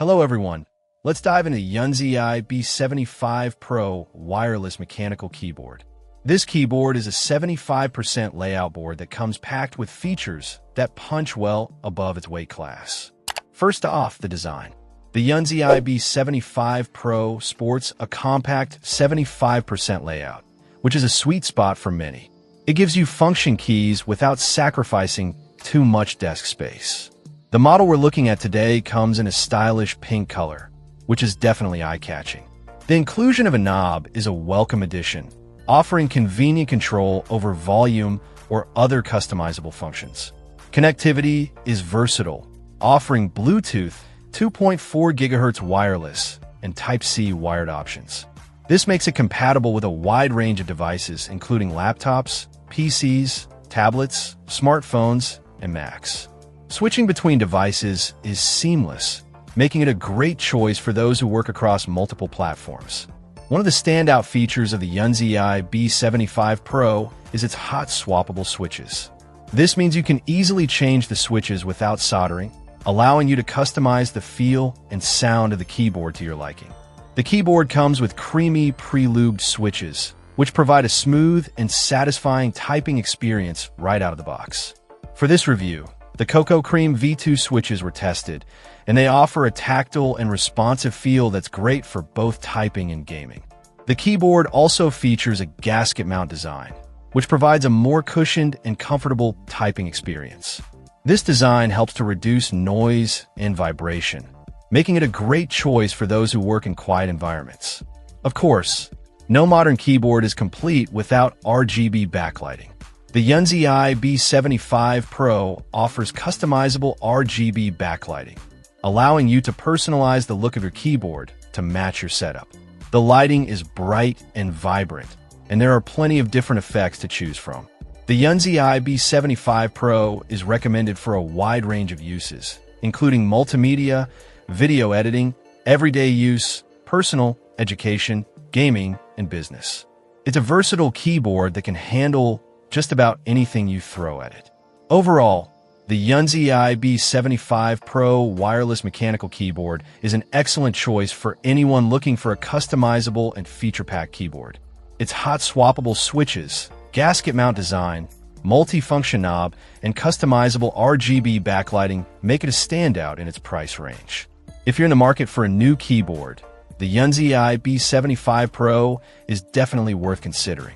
Hello everyone, let's dive into YUNZII B75 Pro wireless mechanical keyboard. This keyboard is a 75% layout board that comes packed with features that punch well above its weight class. First off, the design. The YUNZII B75 Pro sports a compact 75% layout, which is a sweet spot for many. It gives you function keys without sacrificing too much desk space. The model we're looking at today comes in a stylish pink color, which is definitely eye-catching. The inclusion of a knob is a welcome addition, offering convenient control over volume or other customizable functions. Connectivity is versatile, offering Bluetooth 2.4 GHz wireless and Type-C wired options. This makes it compatible with a wide range of devices, including laptops, PCs, tablets, smartphones, and Macs. Switching between devices is seamless, making it a great choice for those who work across multiple platforms. One of the standout features of the YUNZII B75 Pro is its hot swappable switches. This means you can easily change the switches without soldering, allowing you to customize the feel and sound of the keyboard to your liking. The keyboard comes with creamy pre-lubed switches, which provide a smooth and satisfying typing experience right out of the box. For this review, the Cocoa Cream V2 switches were tested, and they offer a tactile and responsive feel that's great for both typing and gaming. The keyboard also features a gasket mount design, which provides a more cushioned and comfortable typing experience. This design helps to reduce noise and vibration, making it a great choice for those who work in quiet environments. Of course, no modern keyboard is complete without RGB backlighting. The YUNZII B75 Pro offers customizable RGB backlighting, allowing you to personalize the look of your keyboard to match your setup. The lighting is bright and vibrant, and there are plenty of different effects to choose from. The YUNZII B75 Pro is recommended for a wide range of uses, including multimedia, video editing, everyday use, personal, education, gaming, and business. It's a versatile keyboard that can handle just about anything you throw at it. Overall, the YUNZII B75 Pro wireless mechanical keyboard is an excellent choice for anyone looking for a customizable and feature-packed keyboard. Its hot swappable switches, gasket mount design, multi-function knob, and customizable RGB backlighting make it a standout in its price range. If you're in the market for a new keyboard, the YUNZII B75 Pro is definitely worth considering.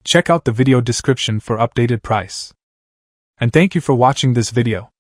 Check out the video description for updated price. And thank you for watching this video.